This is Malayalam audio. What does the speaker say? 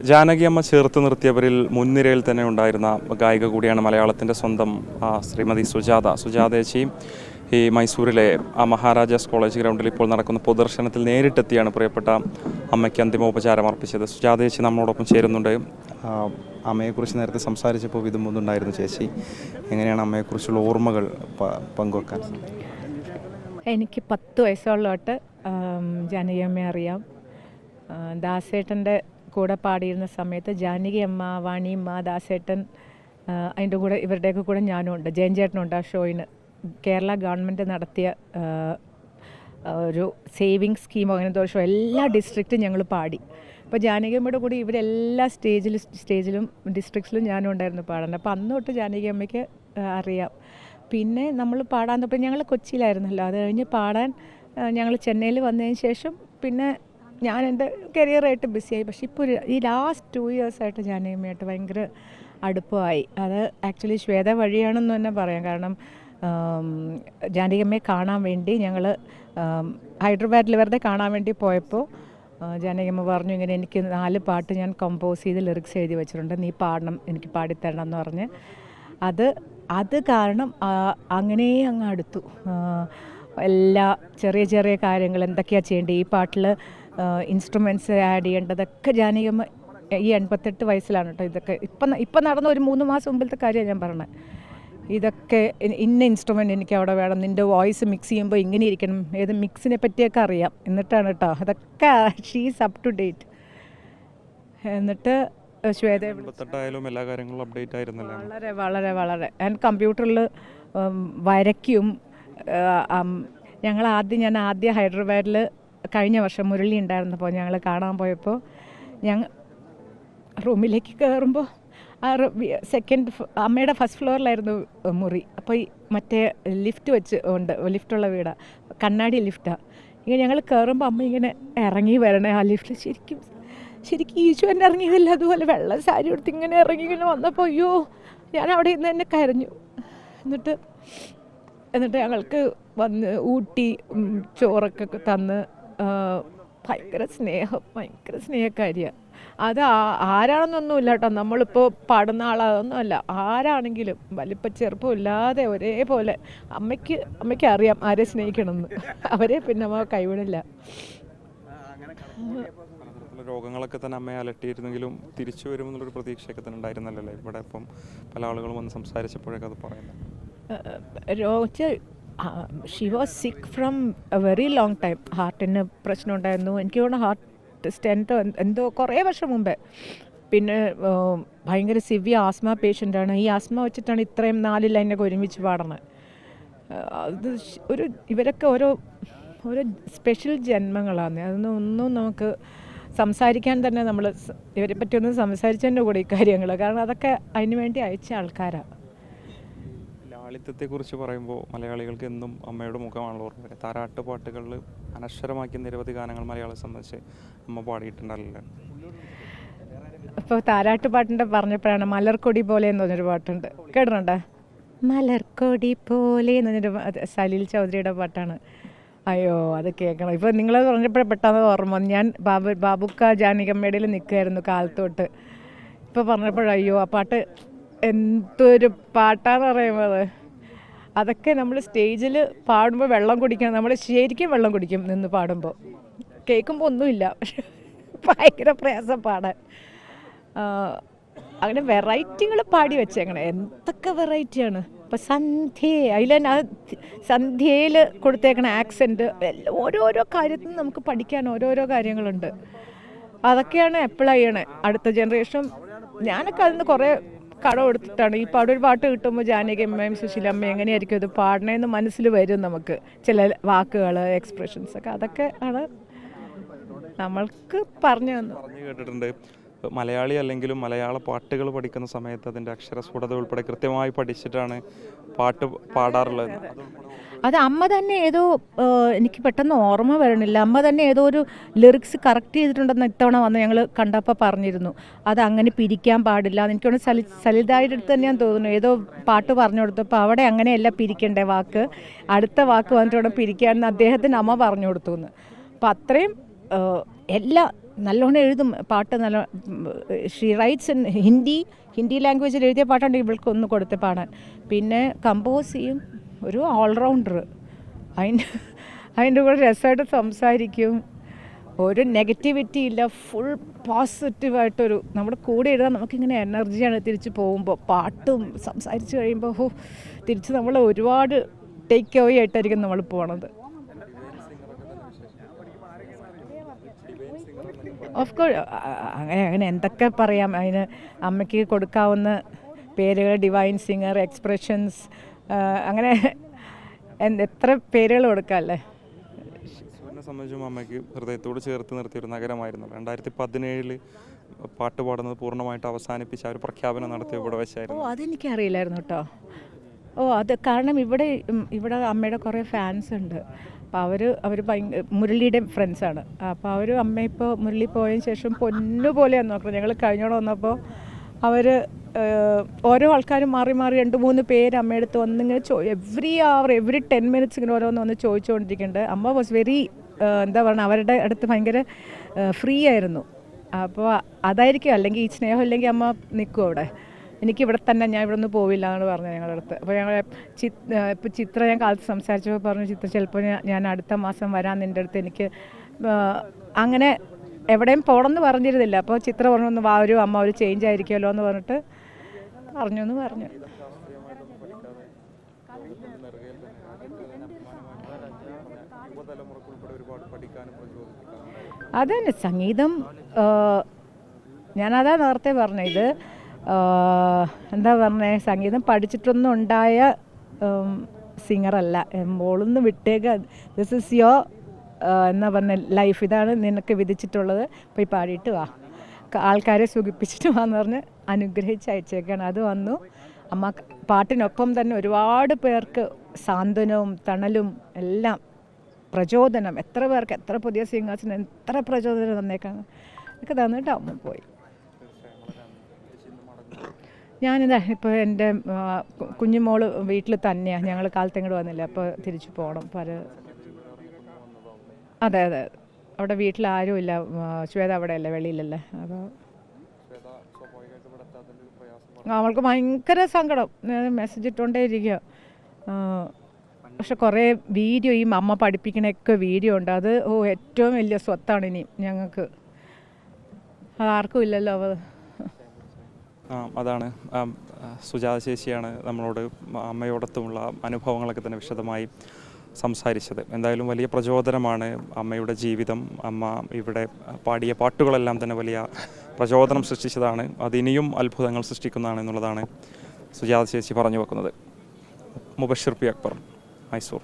ജാനകി അമ്മ ചേർത്ത് നിർത്തിയവരിൽ മുൻനിരയിൽ തന്നെ ഉണ്ടായിരുന്ന ഗായിക കൂടിയാണ് മലയാളത്തിൻ്റെ സ്വന്തം ശ്രീമതി സുജാതേച്ചി. ഈ മൈസൂരിലെ മഹാരാജാസ് കോളേജ് ഗ്രൗണ്ടിൽ ഇപ്പോൾ നടക്കുന്ന പൊതുദർശനത്തിൽ നേരിട്ടെത്തിയാണ് പ്രിയപ്പെട്ട അമ്മയ്ക്ക് അന്തിമോപചാരം അർപ്പിച്ചത്. സുജാതേച്ചി നമ്മളോടൊപ്പം ചേരുന്നുണ്ട്. അമ്മയെക്കുറിച്ച് നേരത്തെ സംസാരിച്ചപ്പോൾ വിതുമ്പുന്നുണ്ടായിരുന്നു ചേച്ചി. എങ്ങനെയാണ് അമ്മയെക്കുറിച്ചുള്ള ഓർമ്മകൾ പങ്കുവെക്കാൻ? എനിക്ക് 10 വയസ്സുള്ളോട്ട് ജാനകി അമ്മയെ അറിയാം. ദാസേട്ടൻ്റെ കൂടെ പാടിയിരുന്ന സമയത്ത് ജാനകി അമ്മ, വാണിയമ്മ, ദാസേട്ടൻ, അതിൻ്റെ കൂടെ ഇവരുടെയൊക്കെ കൂടെ ഞാനും ഉണ്ട്. ജയൻ ചേട്ടനുണ്ട് ആ ഷോയിന്. കേരള ഗവൺമെൻറ് നടത്തിയ ഒരു സേവിങ് സ്കീമോ അങ്ങനത്തെ ഒരു ഷോ എല്ലാ ഡിസ്ട്രിക്റ്റും ഞങ്ങൾ പാടി. അപ്പോൾ ജാനകി അമ്മയുടെ കൂടെ ഇവരെല്ലാ സ്റ്റേജിലും ഡിസ്ട്രിക്ട്സിലും ഞാനും ഉണ്ടായിരുന്നു പാടാൻ. അപ്പോൾ അന്ന് തൊട്ട് ജാനകി അമ്മയ്ക്ക് അറിയാം. പിന്നെ നമ്മൾ പാടാൻ തൊട്ട് ഞങ്ങൾ കൊച്ചിയിലായിരുന്നല്ലോ, അത് കഴിഞ്ഞ് പാടാൻ ഞങ്ങൾ ചെന്നൈയിൽ വന്നതിന് ശേഷം പിന്നെ ഞാൻ എൻ്റെ കരിയറായിട്ട് ബിസിയായി. പക്ഷേ ഇപ്പോൾ ഈ ലാസ്റ്റ് 2 ഇയേഴ്സായിട്ട് ജാനകി അമ്മയായിട്ട് ഭയങ്കര അടുപ്പമായി. അത് ആക്ച്വലി ശ്വേത വഴിയാണെന്ന് തന്നെ പറയാം. കാരണം ജാനകി അമ്മയെ കാണാൻ വേണ്ടി ഞങ്ങൾ ഹൈദരാബാദിൽ വെറുതെ കാണാൻ വേണ്ടി പോയപ്പോൾ ജാനകി അമ്മ പറഞ്ഞു, ഇങ്ങനെ എനിക്ക് 4 പാട്ട് ഞാൻ കമ്പോസ് ചെയ്ത് ലിറിക്സ് എഴുതി വെച്ചിട്ടുണ്ട്, നീ പാടണം, എനിക്ക് പാടിത്തരണം എന്ന് പറഞ്ഞ് അത് കാരണം അങ്ങനെ അങ്ങ് അടുത്തു. എല്ലാ ചെറിയ ചെറിയ കാര്യങ്ങൾ എന്തൊക്കെയാണ് ചെയ്യേണ്ടത്, ഈ പാട്ടിൽ ഇൻസ്ട്രുമെൻറ്റ്സ് ആഡ് ചെയ്യേണ്ടതൊക്കെ ജാനകി അമ്മ ഈ 88 വയസ്സിലാണ് കേട്ടോ. ഇതൊക്കെ ഇപ്പം നടന്ന ഒരു 3 മാസം മുമ്പിലത്തെ കാര്യമാണ് ഞാൻ പറഞ്ഞത്. ഇതൊക്കെ ഇന്ന ഇൻസ്ട്രുമെൻ്റ് എനിക്ക് അവിടെ വേണം, നിൻ്റെ വോയിസ് മിക്സ് ചെയ്യുമ്പോൾ ഇങ്ങനെ ഇരിക്കണം, ഏത് മിക്സിനെ പറ്റിയൊക്കെ അറിയാം. എന്നിട്ടാണ് കേട്ടോ അതൊക്കെ ഷീസ് അപ് ടു ഡേറ്റ്. എന്നിട്ട് ശ്വേത എല്ലാ കാര്യങ്ങളും അപ്ഡേറ്റ് ആയിരുന്നല്ലോ. വളരെ വളരെ വളരെ ഞാൻ കമ്പ്യൂട്ടറിൽ വരയ്ക്കും. ഞാൻ ആദ്യം ഹൈദരാബാദിൽ കഴിഞ്ഞ വർഷം മുരളി ഉണ്ടായിരുന്നപ്പോൾ ഞങ്ങൾ കാണാൻ പോയപ്പോൾ ഞങ്ങൾ റൂമിലേക്ക് കയറുമ്പോൾ സെക്കൻഡ് അമ്മയുടെ ഫസ്റ്റ് ഫ്ലോറിലായിരുന്നു മുറി. അപ്പോൾ ഈ മറ്റേ ലിഫ്റ്റ് വെച്ച് ഉണ്ട്, ലിഫ്റ്റുള്ള വീടാണ്, കണ്ണാടി ലിഫ്റ്റാണ്. ഇങ്ങനെ ഞങ്ങൾ കയറുമ്പോൾ അമ്മ ഇങ്ങനെ ഇറങ്ങി വരണേ ആ ലിഫ്റ്റിൽ. ശരിക്കും ഈശോൻ്റെ ഇറങ്ങിയതല്ല, അതുപോലെ വെള്ള സാരി എടുത്ത് ഇങ്ങനെ ഇറങ്ങി ഇങ്ങനെ വന്നപ്പോൾ അയ്യോ ഞാൻ അവിടെ ഇന്ന് തന്നെ കരഞ്ഞു. എന്നിട്ട് ഞങ്ങൾക്ക് വന്ന് ഊട്ടി ചോറൊക്കെ തന്ന് ഭയങ്കര സ്നേഹക്കാരിയാണ്. അത് ആരാണെന്നൊന്നുമില്ല കേട്ടോ, നമ്മളിപ്പോൾ പാടുന്ന ആളതൊന്നുമല്ല, ആരാണെങ്കിലും വലിപ്പം ചെറുപ്പം ഇല്ലാതെ ഒരേപോലെ അമ്മയ്ക്ക് അറിയാം ആരെ സ്നേഹിക്കണമെന്ന്. അവരെ പിന്നെ അമ്മ കൈവിടില്ല. രോഗങ്ങളൊക്കെ തന്നെ അമ്മയെ അലട്ടിയിരുന്നെങ്കിലും തിരിച്ചു വരുമെന്നുള്ളൊരു പ്രതീക്ഷയൊക്കെ തന്നെ ഉണ്ടായിരുന്നല്ലോ ഇവിടെ. ഇപ്പം പല ആളുകളും വന്ന് സംസാരിച്ചപ്പോഴൊക്കെ അത് പറയുന്നത് she was sick from a very long time. ഹാർട്ടിന് പ്രശ്നം ഉണ്ടായിരുന്നു. എനിക്ക് തോന്നുന്നു ഹാർട്ട് സ്റ്റെൻറ്റോ എന്തോ കുറേ വർഷം മുമ്പേ. പിന്നെ ഭയങ്കര സിവിയർ ആസ്മ പേഷ്യൻ്റാണ്. ഈ ആസ്മ വെച്ചിട്ടാണ് ഇത്രയും 4 ലൈനൊക്കെ ഒരുമിച്ച് പാടുന്നത്. അത് ഇവരൊക്കെ ഓരോ സ്പെഷ്യൽ ജന്മങ്ങളാണ്. ഒന്നും നമുക്ക് സംസാരിക്കാൻ തന്നെ നമ്മൾ ഇവരെ പറ്റിയൊന്നും സംസാരിച്ചതിൻ്റെ കൂടെ ഈ കാര്യങ്ങൾ, കാരണം അതൊക്കെ അതിന് വേണ്ടി അയച്ച ആൾക്കാരാണ്. ലാളിത്യത്തെക്കുറിച്ച് പറയുമ്പോൾ മലയാളികൾക്ക് എന്നും അമ്മയുടെ മുഖമാണല്ലോ ഓർമ്മ വരിക. താരാട്ട് പാട്ടുകളിൽ അനശ്വരമാക്കിയ നിരവധി ഗാനങ്ങൾ മലയാളിയെ സംബന്ധിച്ച് അമ്മ പാടിയിട്ടുണ്ടല്ലോ. ഇപ്പോൾ താരാട്ട് പാട്ടിൻ്റെ പറഞ്ഞപ്പോഴാണ് മലർക്കൊടി പോലെ എന്ന് പറഞ്ഞൊരു പാട്ടുണ്ട്, കേട്ടിട്ടുണ്ടോ? മലർക്കൊടി പോലെ എന്ന് പറഞ്ഞൊരു സലീൽ ചൗധരിയുടെ പാട്ടാണ്. അയ്യോ അത് കേൾക്കണം. ഇപ്പോൾ നിങ്ങളത് പറഞ്ഞപ്പോഴേ പെട്ടെന്ന് ഓർമ്മ. ഞാൻ ബാബുക്ക ജാനകി അമ്മയുടെ നിൽക്കുമായിരുന്നു കാലത്തോട്ട്. ഇപ്പോൾ പറഞ്ഞപ്പോഴയ്യോ ആ പാട്ട് എന്തൊരു പാട്ടാന്ന് പറയുമ്പോൾ, അതൊക്കെ നമ്മൾ സ്റ്റേജിൽ പാടുമ്പോൾ വെള്ളം കുടിക്കണം. നമ്മൾ ശരിക്കും വെള്ളം കുടിക്കും നിന്ന് പാടുമ്പോൾ. കേൾക്കുമ്പോൾ ഒന്നുമില്ല, പക്ഷെ ഭയങ്കര പ്രയാസം പാടാൻ. അങ്ങനെ വെറൈറ്റികൾ പാടി വെച്ചേക്കണം. എന്തൊക്കെ വെറൈറ്റിയാണ്. ഇപ്പം സന്ധ്യയിൽ കൊടുത്തേക്കണ ആക്സെൻറ്റ്, ഓരോരോ കാര്യത്തിൽ നമുക്ക് പഠിക്കാൻ ഓരോരോ കാര്യങ്ങളുണ്ട്. അതൊക്കെയാണ് അപ്ലൈ ചെയ്യണേ അടുത്ത ജനറേഷൻ. ഞാനൊക്കെ അതിന് കുറേ കടം എടുത്തിട്ടാണ് ഈ ഒരു പാട്ട് കിട്ടുമ്പോൾ ജാനകി അമ്മയും സുശീലമ്മയും എങ്ങനെയായിരിക്കും ഇത് പാടണേന്ന് മനസ്സിൽ വരും നമുക്ക്. ചില വാക്കുകൾ, എക്സ്പ്രഷൻസൊക്കെ അതൊക്കെ ആണ് നമ്മൾക്ക് പറഞ്ഞു കേട്ടിട്ടുണ്ട്. മലയാളി അല്ലെങ്കിലും മലയാള പാട്ടുകൾ പഠിക്കുന്ന സമയത്ത് അതിൻ്റെ അക്ഷരസ്ഫുടത ഉൾപ്പെടെ കൃത്യമായി പഠിച്ചിട്ടാണ് പാട്ട് പാടാറുള്ളത്. അത് അമ്മ തന്നെ ഏതോ, എനിക്ക് പെട്ടെന്ന് ഓർമ്മ വരണില്ല, അമ്മ തന്നെ ഏതോ ഒരു ലിറിക്സ് കറക്റ്റ് ചെയ്തിട്ടുണ്ടെന്ന് ഇത്തവണ വന്ന് ഞങ്ങൾ കണ്ടപ്പോൾ പറഞ്ഞിരുന്നു. അത് അങ്ങനെ പിരിക്കാൻ പാടില്ല. എനിക്കൊന്ന് സലിതായുടെ അടുത്ത് തന്നെയാണ് തോന്നുന്നു, ഏതോ പാട്ട് പറഞ്ഞു കൊടുത്തപ്പോൾ അവിടെ അങ്ങനെയല്ല പിരിക്കേണ്ട വാക്ക്, അടുത്ത വാക്ക് വന്നിട്ട് പിരിക്കാമെന്ന് അദ്ദേഹത്തിന് അമ്മ പറഞ്ഞു കൊടുത്തു എന്ന്. അപ്പം അത്രയും എല്ലാ നല്ലോണം എഴുതും പാട്ട്. നല്ല ഷീ റൈറ്റ്സ് ഇൻ ഹിന്ദി ലാംഗ്വേജിൽ എഴുതിയ പാട്ടാണ് ഇവൾക്ക് ഒന്ന് കൊടുത്ത് പാടാൻ. പിന്നെ കമ്പോസ് ചെയ്യും. ഒരു ഓൾറൗണ്ടർ. അതിൻ്റെ കൂടെ രസമായിട്ട് സംസാരിക്കും. ഒരു നെഗറ്റിവിറ്റി ഇല്ല. ഫുൾ പോസിറ്റീവായിട്ടൊരു നമ്മുടെ കൂടെ എഴുതാൻ നമുക്കിങ്ങനെ എനർജിയാണ് തിരിച്ച് പോകുമ്പോൾ. പാട്ടും സംസാരിച്ച് കഴിയുമ്പോൾ തിരിച്ച് നമ്മൾ ഒരുപാട് ടേക്ക് അവേ ആയിട്ടായിരിക്കും നമ്മൾ പോണത്. ഓഫ് കോഴ്സ് അങ്ങനെ എന്തൊക്കെ പറയാം. അതിന് അമ്മയ്ക്ക് കൊടുക്കാവുന്ന പേരുകൾ ഡിവൈൻ സിംഗർ, എക്സ്പ്രഷൻസ്, അങ്ങനെ എത്ര പേരുകൾ കൊടുക്കാമല്ലേ. സംബന്ധിച്ചും അമ്മയ്ക്ക് ഹൃദയത്തോട് ചേർത്ത് നിർത്തിയൊരു നഗരമായിരുന്നു. 2017 പാട്ട് പാടുന്നത് പൂർണ്ണമായിട്ട് അവസാനിപ്പിച്ച ഒരു പ്രഖ്യാപനം നടത്തിയ ഇവിടെ വെച്ചായിരുന്നു. അതെനിക്കറിയില്ലായിരുന്നു കേട്ടോ. അത് കാരണം ഇവിടെ അമ്മയുടെ കുറേ ഫാൻസ് ഉണ്ട്. അപ്പോൾ അവർ മുരളിയുടെ ഫ്രണ്ട്സാണ്. അപ്പോൾ അവർ അമ്മ ഇപ്പോൾ മുരളി പോയതിന് ശേഷം പൊന്നുപോലെയാണ് നോക്കുന്നത്. ഞങ്ങൾ കഴിഞ്ഞോടെ വന്നപ്പോൾ അവർ ഓരോ ആൾക്കാരും മാറി 2-3 പേര് അമ്മയടുത്ത് വന്നിങ്ങനെ എവറി 10 minutes ഇങ്ങനെ ഓരോന്ന് വന്ന് ചോദിച്ചുകൊണ്ടിരിക്കുന്നുണ്ട്. അമ്മ വാസ് വെരി എന്താ പറയുക, അവരുടെ അടുത്ത് ഭയങ്കര ഫ്രീ ആയിരുന്നു. അപ്പോൾ അതായിരിക്കും. അല്ലെങ്കിൽ ഈ സ്നേഹം ഇല്ലെങ്കിൽ അമ്മ നിൽക്കും അവിടെ. എനിക്കിവിടെ തന്നെ, ഞാൻ ഇവിടെ നിന്ന് പോവില്ല എന്നാണ് പറഞ്ഞത് ഞങ്ങളുടെ അടുത്ത്. അപ്പോൾ ഞങ്ങൾ ഇപ്പോൾ ചിത്ര ഞാൻ കാലത്ത് സംസാരിച്ചപ്പോൾ പറഞ്ഞു, ചിത്ര ചിലപ്പോൾ ഞാൻ അടുത്ത മാസം വരാൻ നിൻ്റെ അടുത്ത്. എനിക്ക് അങ്ങനെ എവിടെയും പോകണമെന്ന് പറഞ്ഞിരുന്നില്ല. അപ്പോൾ ചിത്ര പറഞ്ഞു ഒന്ന് ഒരു അമ്മ ഒരു ചേഞ്ച് ആയിരിക്കുമല്ലോ എന്ന് പറഞ്ഞിട്ട് പറഞ്ഞു. അതന്നെ സംഗീതം. ഞാനതാ നേരത്തെ പറഞ്ഞത്. എന്താ പറഞ്ഞേ, സംഗീതം പഠിച്ചിട്ടൊന്നും ഉണ്ടായ സിംഗറല്ല. മോളൊന്ന് വിട്ടേക്ക്, ദിസ് ഈസ് യുവർ എന്നാ പറഞ്ഞ ലൈഫ്, ഇതാണ് നിനക്ക് വിധിച്ചിട്ടുള്ളത്, പോയി പാടിയിട്ട് വാ, ആൾക്കാരെ സുഖിപ്പിച്ചിട്ട് വാന്ന് പറഞ്ഞ് അനുഗ്രഹിച്ച് അയച്ചേക്കാണ്. അത് വന്നു. അമ്മ പാട്ടിനൊപ്പം തന്നെ ഒരുപാട് പേർക്ക് സാന്ത്വനവും തണലും എല്ലാം പ്രചോദനം. എത്ര പേർക്ക്, എത്ര പുതിയ സിംഗേഴ്സിന് എത്ര പ്രചോദനം തന്നേക്കാണ്. ഒക്കെ തന്നിട്ട് അമ്മ പോയി. ഞാനിതാ ഇപ്പോൾ എൻ്റെ കുഞ്ഞുമോള് വീട്ടിൽ തന്നെയാണ്. ഞങ്ങൾ കാലത്ത് ഇങ്ങോട്ട് വന്നില്ല. അപ്പോൾ തിരിച്ചു പോകണം. അതെ അവിടെ വീട്ടിൽ ആരുമില്ല. ശ്വേത അവിടെ അല്ലേ, വെളിയിലല്ലേ. അപ്പോൾ അവൾക്ക് ഭയങ്കര സങ്കടം. മെസ്സേജ് ഇട്ടുകൊണ്ടേ ഇരിക്കുക. പക്ഷെ കുറേ വീഡിയോ, ഈ അമ്മ പഠിപ്പിക്കണൊക്കെ വീഡിയോ ഉണ്ട്. അത് ഏറ്റവും വലിയ സ്വത്താണ് ഇനി ഞങ്ങൾക്ക്. അതാർക്കും ഇല്ലല്ലോ. അതാണ് സുജാത ചേച്ചിയാണ് നമ്മളോട് അമ്മയോടൊത്തുമുള്ള അനുഭവങ്ങളൊക്കെ തന്നെ വിശദമായി സംസാരിച്ചത്. എന്തായാലും വലിയ പ്രചോദനമാണ് അമ്മയുടെ ജീവിതം. അമ്മ ഇവിടെ പാടിയ പാട്ടുകളെല്ലാം തന്നെ വലിയ പ്രചോദനം സൃഷ്ടിച്ചതാണ്. അതിനിയും അത്ഭുതങ്ങൾ സൃഷ്ടിക്കുന്നതാണ് എന്നുള്ളതാണ് സുജാത ചേച്ചി പറഞ്ഞു വെക്കുന്നത്. മുബഷിർ പി അക്ബർ, മൈസൂർ.